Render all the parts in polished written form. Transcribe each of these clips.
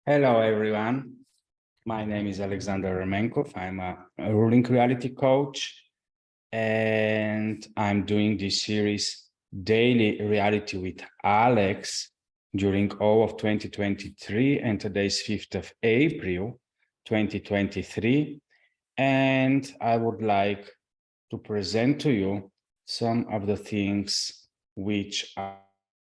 Hello, everyone. My name is Alexander Remenkov. I'm a ruling reality coach, and I'm doing this series, Daily Reality with Alex, during all of 2023, and today is 5th of April, 2023. And I would like to present to you some of the things which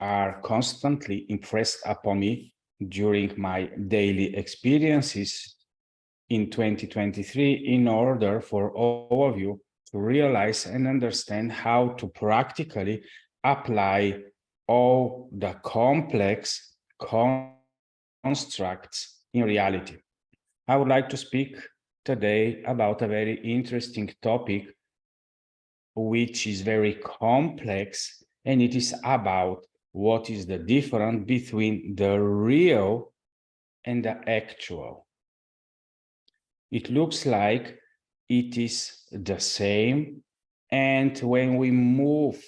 are constantly impressed upon me during my daily experiences in 2023 in order for all of you to realize and understand how to practically apply all the complex constructs in reality. I would like to speak today about a very interesting topic, which is very complex, and it is about what is the difference between the real and the actual. It looks like it is the same, and when we move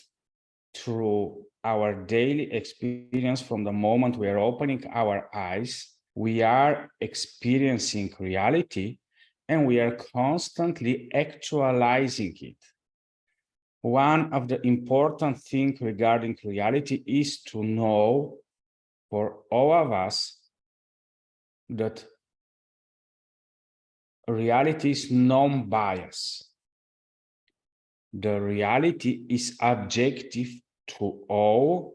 through our daily experience from the moment we are opening our eyes, we are experiencing reality and we are constantly actualizing it. One of the important things regarding reality is to know for all of us that reality is non-biased. The reality is objective to all,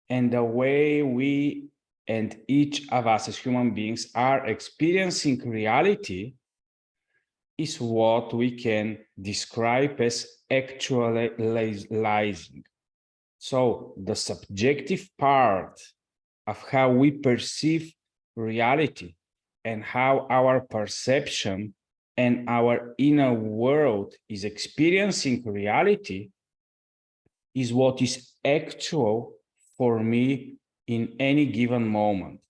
and the way we and each of us as human beings are experiencing reality is what we can describe as actualizing. So the subjective part of how we perceive reality and how our perception and our inner world is experiencing reality is what is actual for me in any given moment.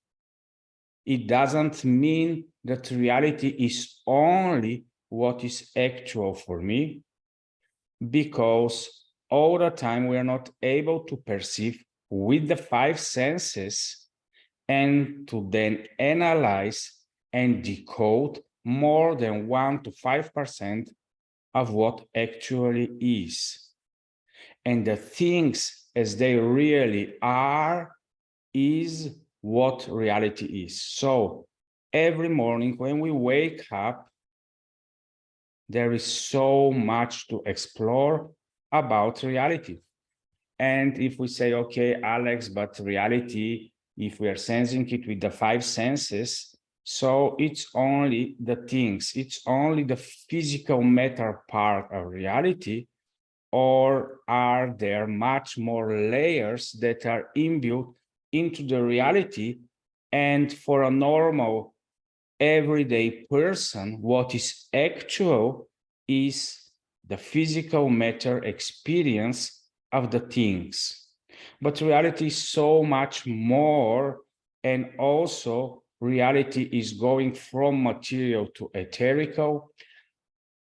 It doesn't mean that reality is only what is actual for me, because all the time we are not able to perceive with the five senses and to then analyze and decode more than 1 to 5% of what actually is. And the things as they really are is what reality is. So every morning when we wake up, there is so much to explore about reality. And if we say, okay, Alex, but reality, if we are sensing it with the five senses, so it's only the things, it's only the physical matter part of reality, or are there much more layers that are inbuilt into the reality? And for a normal everyday person, what is actual is the physical matter experience of the things. But reality is so much more, and also reality is going from material to etherical,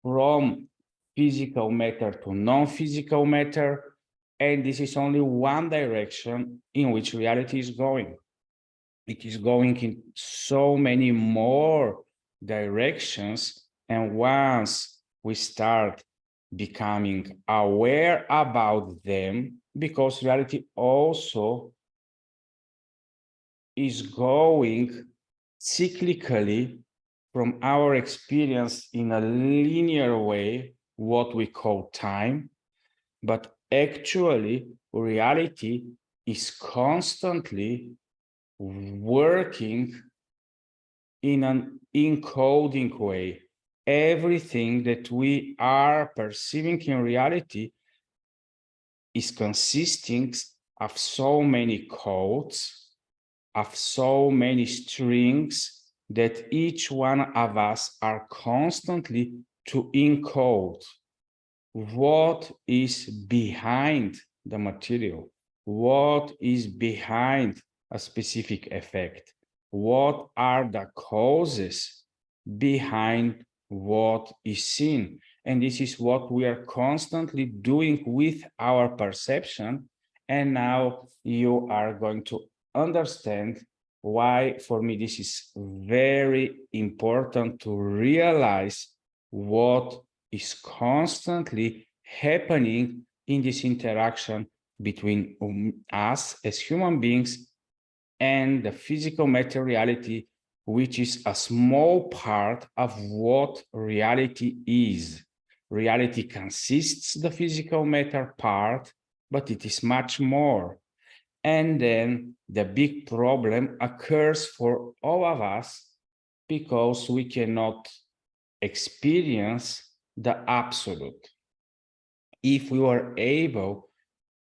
from physical matter to non-physical matter, and this is only one direction in which reality is going. It is going in so many more directions, and once we start becoming aware about them, because reality also is going cyclically from our experience in a linear way, what we call time, but actually reality is constantly working in an encoding way. Everything that we are perceiving in reality is consisting of so many codes, of so many strings that each one of us are constantly to encode what is behind the material, what is behind a specific effect, what are the causes behind what is seen. And this is what we are constantly doing with our perception. And now you are going to understand why for me this is very important to realize what is constantly happening in this interaction between us as human beings and the physical matter reality, which is a small part of what reality is. Reality consists the physical matter part, but it is much more. And then the big problem occurs for all of us because we cannot experience the absolute. If we were able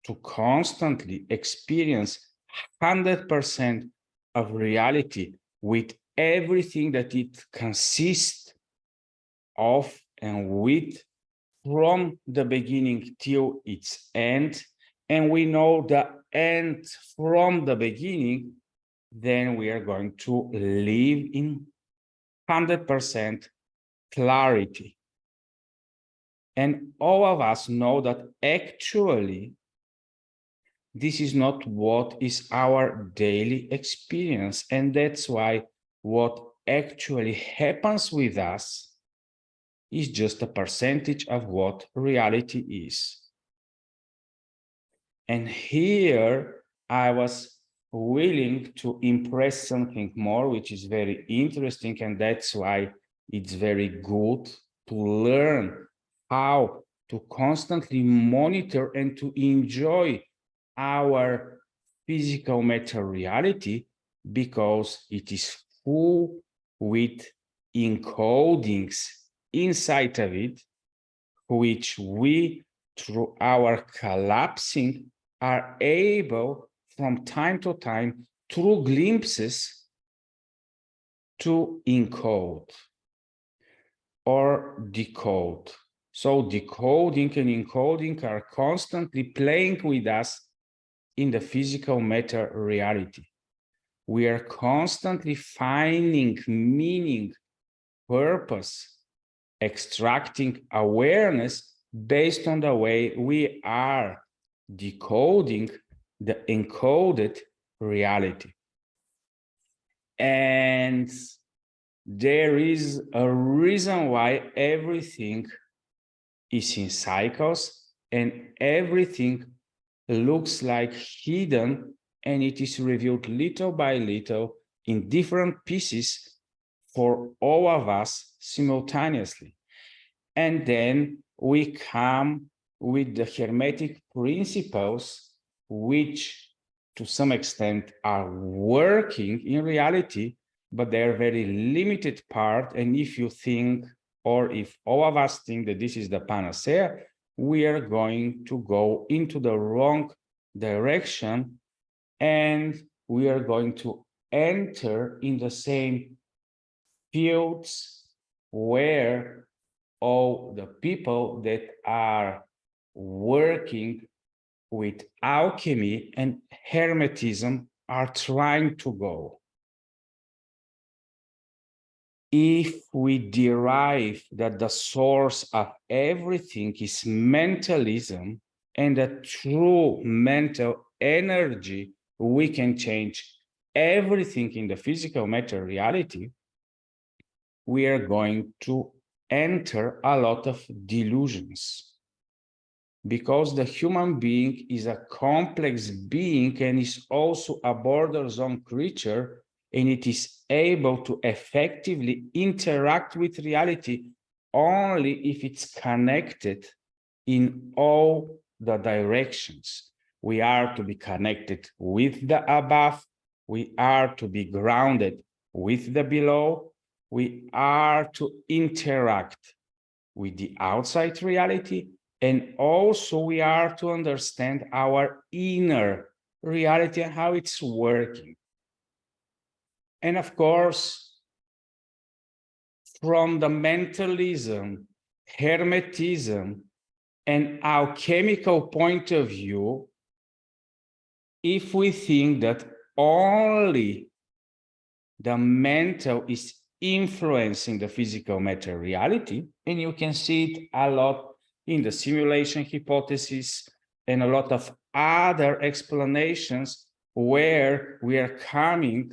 to constantly experience 100% of reality with everything that it consists of and with from the beginning till its end, and we know the end from the beginning, then we are going to live in 100% clarity. And all of us know that actually this is not what is our daily experience. And that's why what actually happens with us is just a percentage of what reality is. And here I was willing to impress something more, which is very interesting. And that's why it's very good to learn how to constantly monitor and to enjoy our physical matter reality, because it is full with encodings inside of it, which we, through our collapsing, are able from time to time, through glimpses, to encode or decode. So decoding and encoding are constantly playing with us in the physical matter reality. We are constantly finding meaning, purpose, extracting awareness based on the way we are decoding the encoded reality. And there is a reason why everything is in cycles and everything looks like hidden, and it is revealed little by little in different pieces for all of us simultaneously. And then we come with the Hermetic principles, which to some extent are working in reality, but they're very limited part. And if you think, or if all of us think that this is the panacea, we are going to go into the wrong direction, and we are going to enter in the same fields where all the people that are working with alchemy and hermetism are trying to go. If we derive that the source of everything is mentalism, and that through mental energy we can change everything in the physical matter reality, we are going to enter a lot of delusions. Because the human being is a complex being and is also a border zone creature, and it is able to effectively interact with reality only if it's connected in all the directions. We are to be connected with the above, we are to be grounded with the below, we are to interact with the outside reality, and also we are to understand our inner reality and how it's working. And of course, from the mentalism, hermetism, and alchemical point of view, if we think that only the mental is influencing the physical matter reality, and you can see it a lot in the simulation hypothesis and a lot of other explanations where we are coming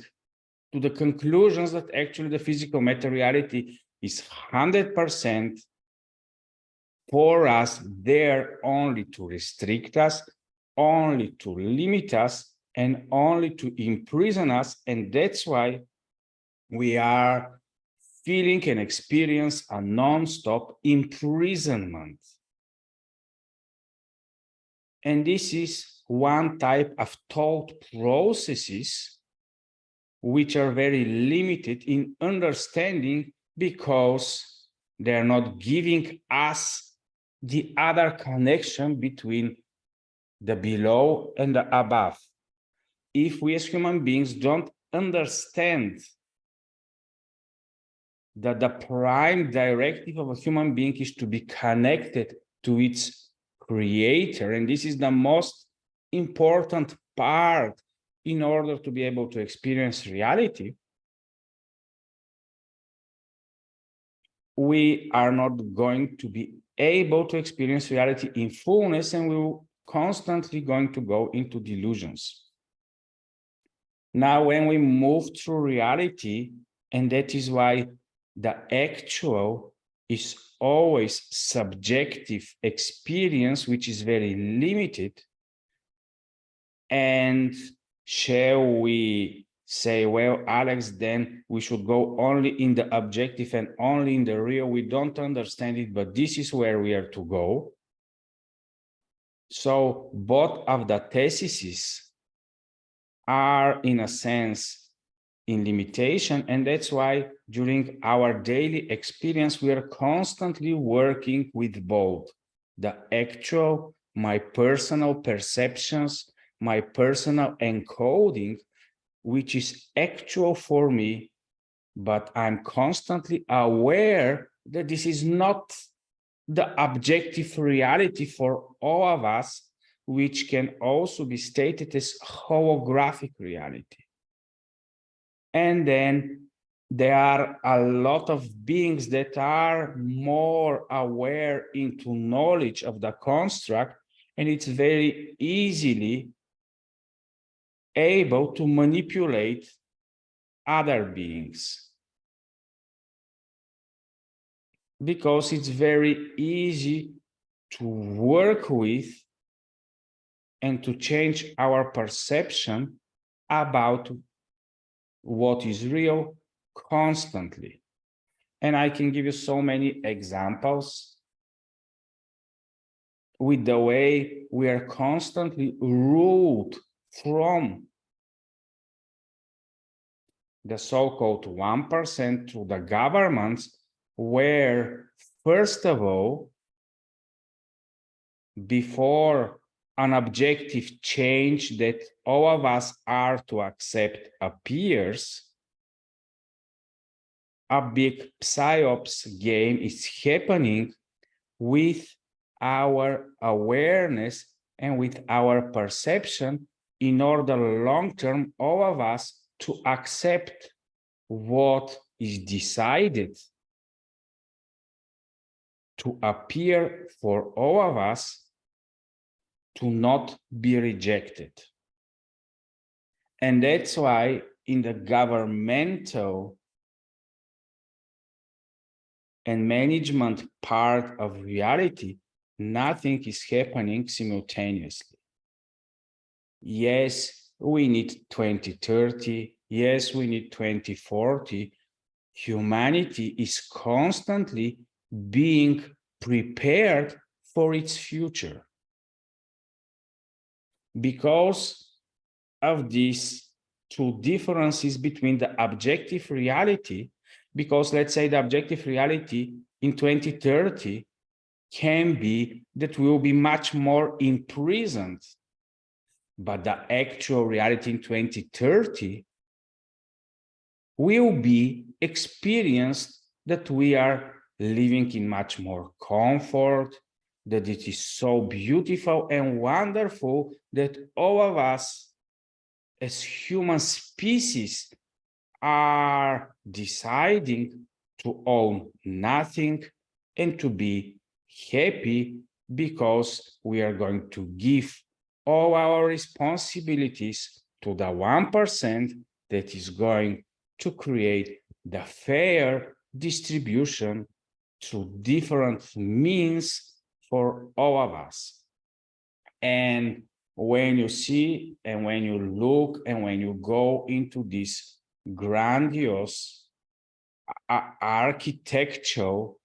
to the conclusions that actually the physical matter reality is 100% for us, there only to restrict us, only to limit us, and only to imprison us. And that's why we are feeling and experience a non-stop imprisonment. And this is one type of thought processes which are very limited in understanding because they're not giving us the other connection between the below and the above. If we as human beings don't understand that the prime directive of a human being is to be connected to its creator, and this is the most important part in order to be able to experience reality, we are not going to be able to experience reality in fullness, and we will constantly going to go into delusions. Now, when we move through reality, and that is why the actual is always subjective experience, which is very limited. And shall we say, well, Alex, then we should go only in the objective and only in the real? We don't understand it, but this is where we are to go. So both of the theses are, in a sense, in limitation, and that's why during our daily experience we are constantly working with both the actual, my personal perceptions, my personal encoding, which is actual for me, but I'm constantly aware that this is not the objective reality for all of us, which can also be stated as holographic reality. And then there are a lot of beings that are more aware into knowledge of the construct, and it's very easily able to manipulate other beings, because it's very easy to work with and to change our perception about what is real constantly. And I can give you so many examples with the way we are constantly ruled from the so-called 1% to the governments, where, first of all, before an objective change that all of us are to accept appears, a big psyops game is happening with our awareness and with our perception, in order long-term all of us to accept what is decided to appear for all of us, to not be rejected. And that's why in the governmental and management part of reality, nothing is happening simultaneously. Yes, we need 2030. Yes, we need 2040. Humanity is constantly being prepared for its future. Because of these two differences between the objective reality, because let's say the objective reality in 2030 can be that we will be much more imprisoned, but the actual reality in 2030 will be experienced that we are living in much more comfort, that it is so beautiful and wonderful that all of us as human species are deciding to own nothing and to be happy, because we are going to give all our responsibilities to the 1% that is going to create the fair distribution through different means for all of us. And when you see and when you look and when you go into this grandiose architectural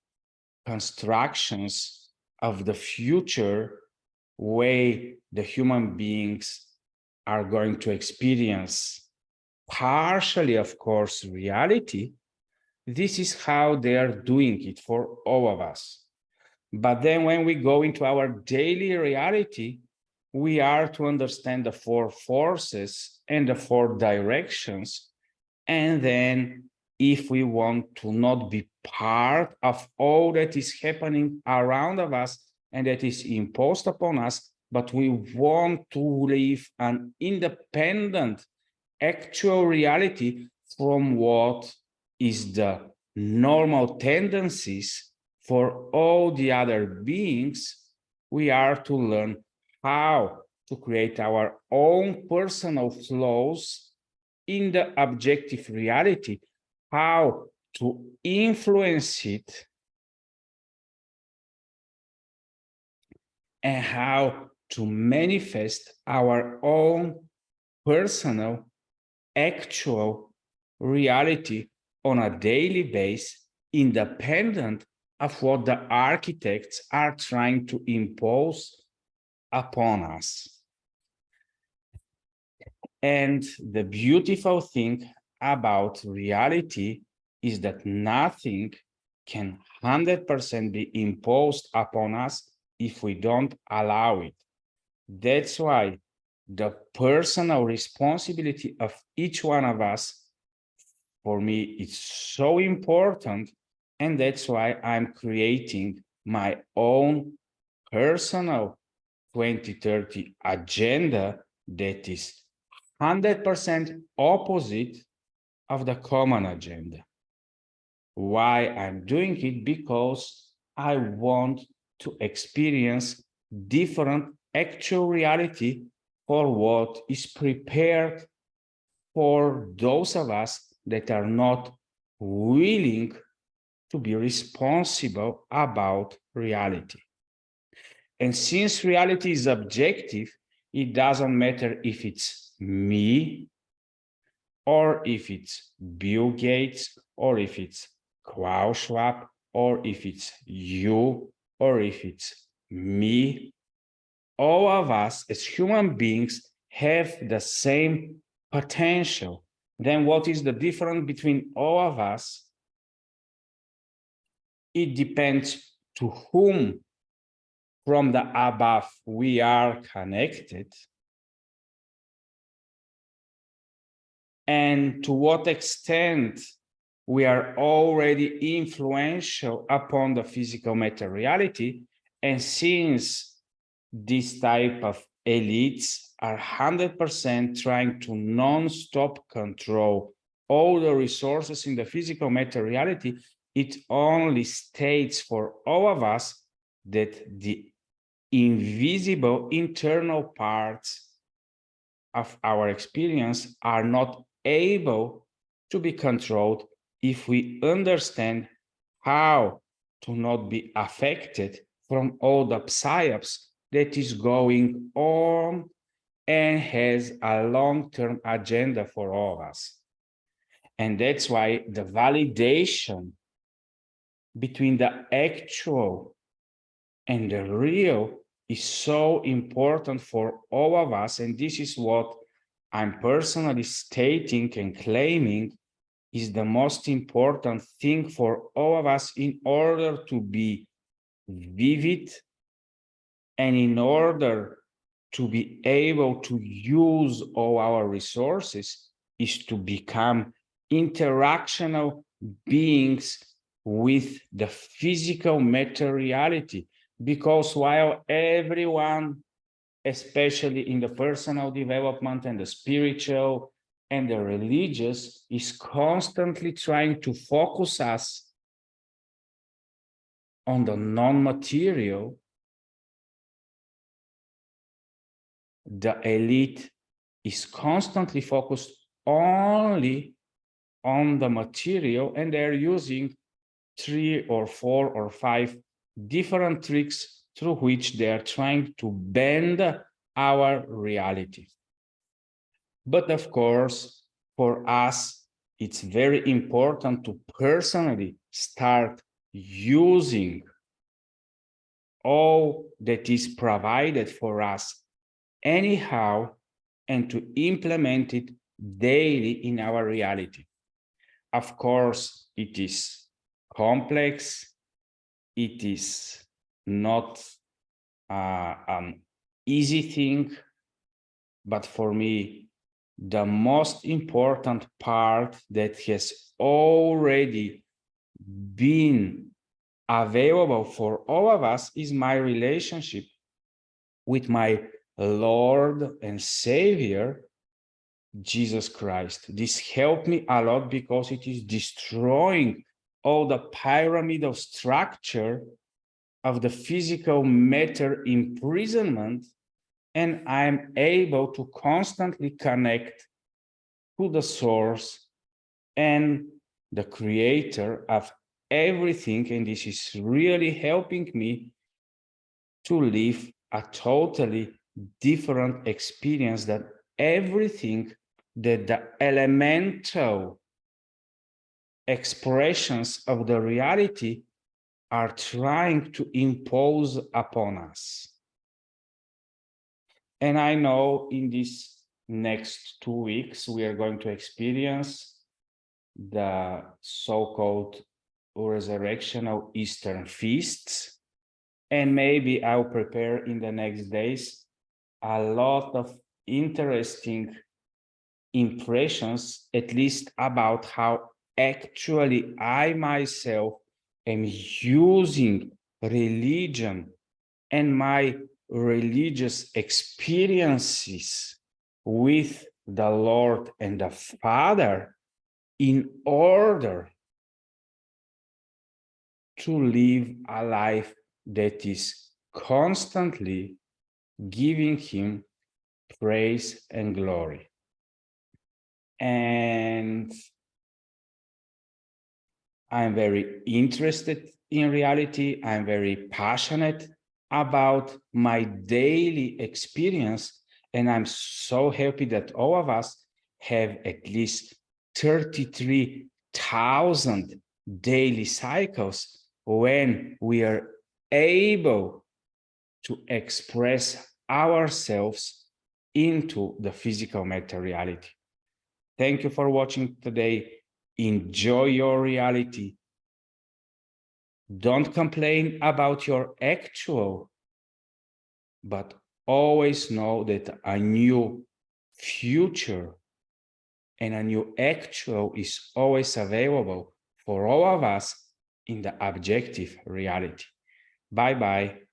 constructions of the future way the human beings are going to experience partially, of course, reality, this is how they are doing it for all of us. But then when we go into our daily reality, we are to understand the four forces and the four directions. And then if we want to not be part of all that is happening around of us and that is imposed upon us, but we want to live an independent actual reality from what is the normal tendencies for all the other beings, we are to learn how to create our own personal flows in the objective reality, how to influence it, and how to manifest our own personal actual reality on a daily basis, independent of what the architects are trying to impose upon us. And the beautiful thing about reality is that nothing can 100% be imposed upon us if we don't allow it. That's why the personal responsibility of each one of us, for me, it's so important. And that's why I'm creating my own personal 2030 agenda that is 100% opposite of the common agenda. Why I'm doing it? Because I want to experience different actual reality for what is prepared for those of us that are not willing to be responsible about reality. And since reality is objective, it doesn't matter if it's me, or if it's Bill Gates, or if it's Klaus Schwab, or if it's you, or if it's me. All of us as human beings have the same potential. Then what is the difference between all of us? It depends to whom from the above we are connected, and to what extent we are already influential upon the physical materiality. And since this type of elites are 100% trying to non-stop control all the resources in the physical materiality, it only states for all of us that the invisible internal parts of our experience are not able to be controlled if we understand how to not be affected from all the psyops that is going on and has a long-term agenda for all of us. And that's why the validation between the actual and the real is so important for all of us. And this is what I'm personally stating and claiming is the most important thing for all of us in order to be vivid and in order to be able to use all our resources is to become interactional beings with the physical materiality. Because while everyone, especially in the personal development and the spiritual and the religious, is constantly trying to focus us on the non-material, the elite is constantly focused only on the material, and they're using 3 or 4 or 5 different tricks through which they are trying to bend our reality. But of course, for us, it's very important to personally start using all that is provided for us anyhow and to implement it daily in our reality. Of course, it is complex. It is not an easy thing, but for me, the most important part that has already been available for all of us is my relationship with my Lord and Savior, Jesus Christ. This helped me a lot because it is destroying all the pyramidal structure of the physical matter imprisonment, and I'm able to constantly connect to the source and the creator of everything, and this is really helping me to live a totally different experience than everything that the elemental expressions of the reality are trying to impose upon us. And I know in these next 2 weeks, we are going to experience the so-called resurrectional Eastern feasts. And maybe I'll prepare in the next days a lot of interesting impressions, at least about how actually I myself am using religion and my religious experiences with the Lord and the Father in order to live a life that is constantly giving him praise and glory. And I'm very interested in reality. I'm very passionate about my daily experience. And I'm so happy that all of us have at least 33,000 daily cycles when we are able to express ourselves into the physical matter reality. Thank you for watching today. Enjoy your reality. Don't complain about your actual, but always know that a new future and a new actual is always available for all of us in the objective reality. Bye-bye.